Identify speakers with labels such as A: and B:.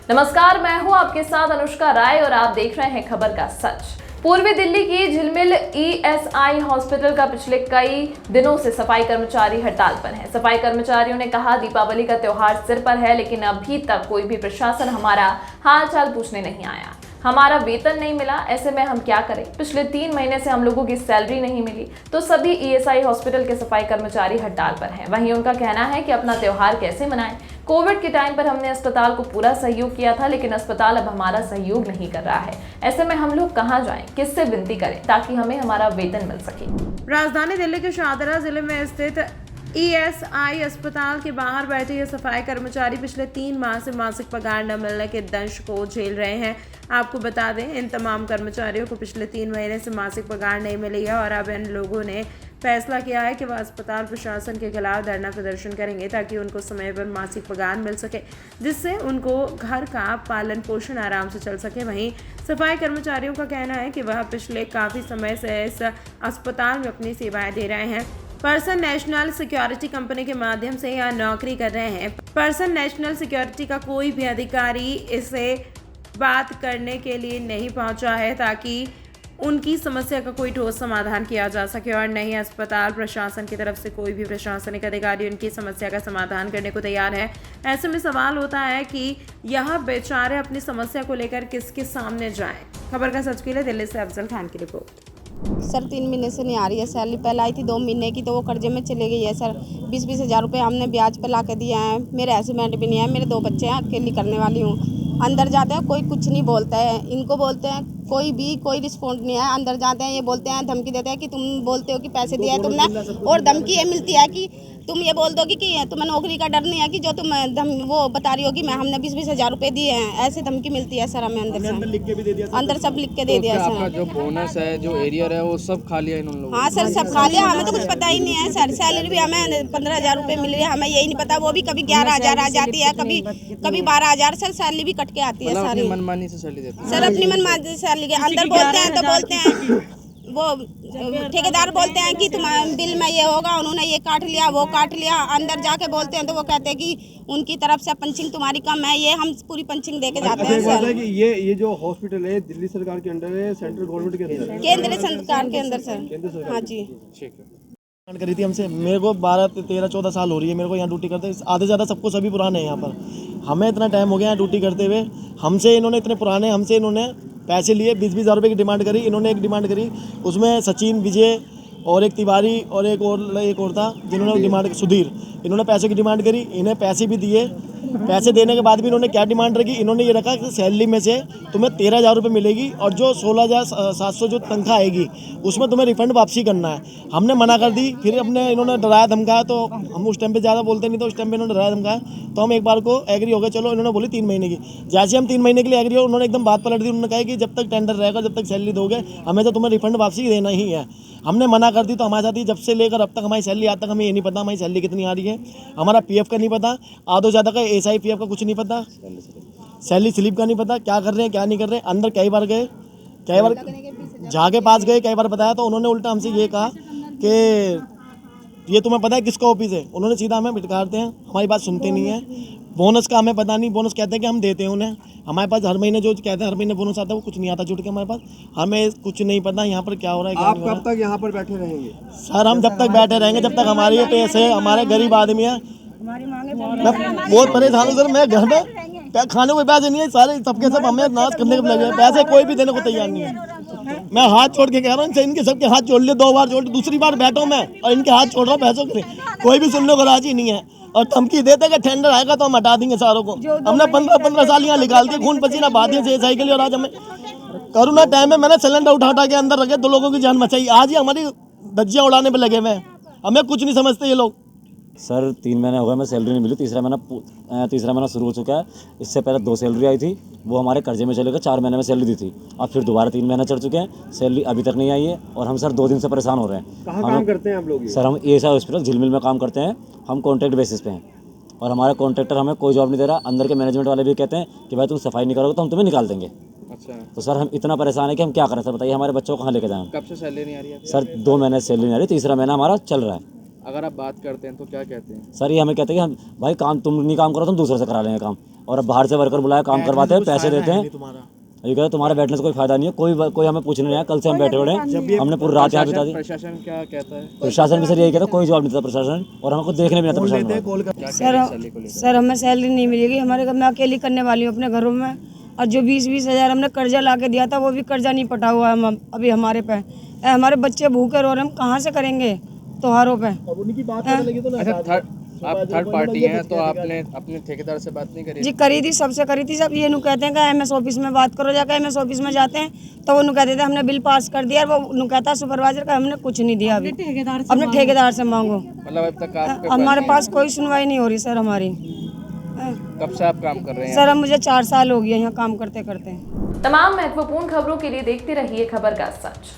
A: नमस्कार, मैं हूं आपके साथ अनुष्का राय और आप देख रहे हैं खबर का सच। पूर्वी दिल्ली की झिलमिल ईएसआई हॉस्पिटल का पिछले कई दिनों से सफाई कर्मचारी हड़ताल पर हैं। सफाई कर्मचारियों ने कहा, दीपावली का त्योहार सिर पर है, लेकिन अभी तक कोई भी प्रशासन हमारा हाल चाल पूछने नहीं आया। हमारा वेतन नहीं मिला, ऐसे में हम क्या करें। पिछले 3 महीने से हम लोगों की सैलरी नहीं मिली, तो सभी ईएसआई हॉस्पिटल के सफाई कर्मचारी हड़ताल पर हैं। वहीं उनका कहना है कि अपना त्योहार कैसे मनाएं। कोविड के टाइम पर हमने अस्पताल को पूरा सहयोग किया था, लेकिन अस्पताल अब हमारा सहयोग नहीं कर रहा है। ऐसे में हम लोग कहां जाएं, किससे विनती करें ताकि हमें हमारा वेतन मिल सके।
B: राजधानी दिल्ली के शाहदरा जिले में स्थित ईएसआई अस्पताल के बाहर बैठे ये सफाई कर्मचारी पिछले 3 माह से मासिक पगार न मिलने के दंश को झेल रहे हैं। आपको बता दें, इन तमाम कर्मचारियों को पिछले 3 महीने से मासिक पगार नहीं मिली है और अब इन लोगों ने फैसला किया है कि वह अस्पताल प्रशासन के खिलाफ धरना प्रदर्शन करेंगे ताकि उनको समय पर मासिक पगार मिल सके, जिससे उनको घर का पालन पोषण आराम से चल सके। वहीं सफाई कर्मचारियों का कहना है कि वह पिछले काफ़ी समय से इस अस्पताल में अपनी सेवाएं दे रहे हैं। पर्सन नेशनल सिक्योरिटी कंपनी के माध्यम से यह नौकरी कर रहे हैं। पर्सन नेशनल सिक्योरिटी का कोई भी अधिकारी इसे बात करने के लिए नहीं पहुंचा है ताकि उनकी समस्या का कोई ठोस समाधान किया जा सके और नहीं अस्पताल प्रशासन की तरफ से कोई भी प्रशासनिक अधिकारी उनकी समस्या का समाधान करने को तैयार है। ऐसे में सवाल होता है कि यह बेचारे अपनी समस्या को लेकर किसके सामने जाएं। खबर का सच के लिए दिल्ली से अफजल खान की रिपोर्ट।
C: सर 3 महीने से नहीं आ रही है सैलरी। पहले आई थी 2 महीने की, तो वो कर्जे में चले गई है सर। 20-20 हज़ार रुपये हमने ब्याज पर ला के दिए हैं। मेरे हस्बैंड भी नहीं है, मेरे 2 बच्चे हैं, अकेली करने वाली हूँ। अंदर जाते हैं कोई कुछ नहीं बोलता है, इनको बोलते हैं कोई रिस्पॉन्ड नहीं है। अंदर जाते हैं ये बोलते हैं, धमकी देते हैं कि तुम बोलते हो कि पैसे दिया है तुमने, और धमकी ये मिलती है कि तुम ये बोल दोगी कि तुम्हें नौकरी का डर नहीं है कि जो तुम वो बता रही होगी मैं हमने 20-20 हज़ार रुपये दिए हैं। ऐसे धमकी मिलती है सर हमें अंदर से।
D: लिख के भी दे दिया,
C: अंदर सब लिख के दे दिया सर।
D: आपका जो बोनस है, जो एरियर है, वो सब खा लिया इन लोगों ने।
C: हाँ सर, सब खा लिया। हमें तो कुछ पता ही नहीं है सर। सैलरी भी हमें 15,000 रुपये मिल रही है, हमें यही नहीं पता। वो भी कभी 11,000 आ जाती है, कभी 12,000। सर सैलरी भी कट के आती है सारी।
D: मनमानी से सैलरी देते हैं
C: सर, अपनी मनमानी से सैलरी के अंदर बोलते हैं तो बोलते हैं वो ठेकेदार बोलते हैं कि तुम्हारे बिल में ये होगा, उन्होंने ये काट लिया, वो काट लिया। अंदर जाके बोलते हैं तो वो कहते हैं कि उनकी तरफ से पंचिंग तुम्हारी कम है। ये हम पूरी पंचिंग दे के जाते हैं सर।
D: कि ये जो हॉस्पिटल है दिल्ली सरकार के अंडर है, सेंट्रल गवर्नमेंट के अंदर है?
C: केंद्र सरकार के अंदर सर। हाँ जी,
D: ठीक है।
E: करी थी हमसे। मेरे को 12, 13, 14 साल हो रही है मेरे को यहाँ ड्यूटी करते। आधे ज़्यादा सबको सभी पुराने हैं यहाँ पर। हमें इतना टाइम हो गया यहाँ ड्यूटी करते हुए। हमसे इन्होंने इतने पुराने हमसे इन्होंने पैसे लिए। 20-20 हज़ार रुपये की डिमांड करी। इन्होंने एक डिमांड करी, उसमें सचिन, विजय और एक तिवारी और एक और था जिन्होंने डिमांड, सुधीर, इन्होंने पैसों की डिमांड करी। इन्हें पैसे भी दिए। पैसे देने के बाद भी इन्होंने क्या डिमांड रखी, इन्होंने ये रखा कि सैलरी में से तुम्हें 13,000 रुपये मिलेगी और जो 16,700 जो तनख्वाह आएगी उसमें तुम्हें रिफंड वापसी करना है। हमने मना कर दी। फिर अपने इन्होंने डराया धमकाया, तो हम उस टाइम पे ज़्यादा बोलते नहीं, तो उस टाइम पे इन्होंने डराया धमकाया, तो हम एक बार को एग्री हो गए। चलो, इन्होंने बोली 3 महीने की। जैसे हम 3 महीने के लिए एग्री हो, उन्होंने एकदम बात पलट दी। उन्होंने कहा कि जब तक टेंडर रहेगा, जब तक सैलरी दोगे, हमें तो तुम्हें रिफंड वापसी देना ही है। हमने मना कर दी, तो हमारे साथ ही जब से लेकर अब तक हमारी सैलरी आज तक हमें ये नहीं पता हमारी सैलरी कितनी आ रही है। हमारा पीएफ का नहीं पता, आधो ज़्यादा का एसआई पीएफ का कुछ नहीं पता, सैलरी स्लिप का नहीं पता, क्या कर रहे हैं क्या नहीं कर रहे हैं। अंदर कई बार गए, कई बार जहाँ के पास गए, कई बार बताया, तो उन्होंने उल्टा हमसे ये कहा कि ये तुम्हें पता है किसका ऑफिस है। उन्होंने सीधा हमें भिटकारते हैं, हमारी बात सुनते नहीं है। बोनस का हमें पता नहीं, बोनस कहते हैं कि हम देते हैं उन्हें। हमारे पास हर महीने जो कहते हैं हर महीने बोनस आता है, वो कुछ नहीं आता जुट के हमारे पास। हमें कुछ नहीं पता यहाँ पर क्या हो रहा है, क्या
D: आप
E: नहीं हो
D: कब तक यहाँ पर बैठे रहेंगे?
E: सर, हम जब तक बैठे रहेंगे, जब तक हमारे ये पैसे, हमारे गरीब आदमी हैं। मैं बहुत परेशान हूँ सर। मैं घर में खाने को पैसे नहीं है, सारे सबके सब हमें नाश करने को लगे हैं। पैसे कोई भी देने को तैयार नहीं है। मैं हाथ छोड़ के कह रहा हूँ, इनके सबके हाथ जोड़ लिए, 2 बार जोड़, दूसरी बार बैठा हूँ मैं और इनके हाथ छोड़ रहा हूँ पैसों के। कोई भी सुनने को राजी नहीं है और धमकी देते कि टेंडर आएगा तो हम हटा देंगे सारों को। हमने 15 साल यहाँ निकाल दिए, खून पसीना बहा दिए एसआई के लिए। और आज हमें कोरोना टाइम में मैंने सिलेंडर उठा के अंदर रखे, 2 लोगों की जान बचाई। आज ही हमारी धज्जियाँ उड़ाने पर लगे हुए हैं। हमें कुछ नहीं समझते ये लोग।
F: सर 3 महीने हो गए, मैं सैलरी नहीं मिली। तीसरा महीना शुरू हो चुका है। इससे पहले 2 सैलरी आई थी, वो हमारे कर्जे में चले गए। 4 महीने में सैलरी दी थी, अब फिर दोबारा 3 महीने चढ़ चुके हैं, सैलरी अभी तक नहीं आई है। और हम सर 2 दिन से परेशान हो रहे हैं।
D: कहाँ काम करते हैं आप लोग?
F: सर हम ईएसआई हॉस्पिटल झिलमिल में काम करते हैं। हम कॉन्ट्रैक्ट बेसिस पे हैं और हमारा कॉन्ट्रैक्टर हमें कोई जॉब नहीं दे रहा। अंदर के मैनेजमेंट वाले भी कहते हैं कि भाई तुम सफाई नहीं करोगे तो हम तुम्हें निकाल देंगे।
D: अच्छा,
F: तो सर हम इतना परेशान है कि हम क्या करें। सर बताइए, हमारे बच्चों को कहाँ लेके जाएं?
D: कब से सैलरी नहीं आ रही है?
F: सर 2 महीने सैलरी नहीं आ रही, तीसरा महीना हमारा चल रहा है।
D: अगर आप बात करते हैं तो क्या कहते हैं?
F: सर ये हमें कहते हैं कि हम भाई काम तुम नहीं काम करो, तुम दूसरे से करा लेंगे काम। और अब बाहर से वर्कर बुलाया, काम करवाते हैं, पैसे देते हैं। ये कहते हैं तुम्हारे बैठने से कोई फायदा नहीं है, कोई हमें पूछने नहीं आया। कल से हम बैठे हुए हैं, हमने पूरी रात यहाँ बिता दी।
D: प्रशासन क्या कहता है?
F: प्रशासन भी सर यही कहता है, कोई जवाब नहीं देता प्रशासन, और हमको देखने भी नहीं आता प्रशासन।
G: सर हमें सैलरी नहीं मिलेगी, हमारे घर में अकेली करने वाली हूँ अपने घरों में। और जो 20-20 हज़ार हमने कर्जा ला के दिया था, वो भी कर्जा नहीं पटा हुआ है अभी हमारे पे। हमारे बच्चे भूखे रो रहे हैं, हम कहाँ से करेंगे त्योहारों पे?
D: अच्छा, आप थर्ड पार्टी हैं तो आपने अपने ठेकेदार से बात नहीं करी?
G: जी करी थी, सबसे करी थी। सब ये नु कहते हैं कि एमएस ऑफिस में बात करो, जाकर एमएस ऑफिस में जाते हैं तो वो नु कहते थे हमने बिल पास कर दिया। वो नु कहता है सुपरवाइजर का हमने कुछ नहीं दिया अभी, अपने ठेकेदार से मांगो।
D: मतलब अब तक आप
G: हमारे पास कोई सुनवाई नहीं हो रही सर हमारी।
D: कब से आप काम कर रहे हैं?
G: सर अब मुझे 4 साल हो गया यहाँ काम करते करते।
A: तमाम महत्वपूर्ण खबरों के लिए देखते रहिए खबर का सच।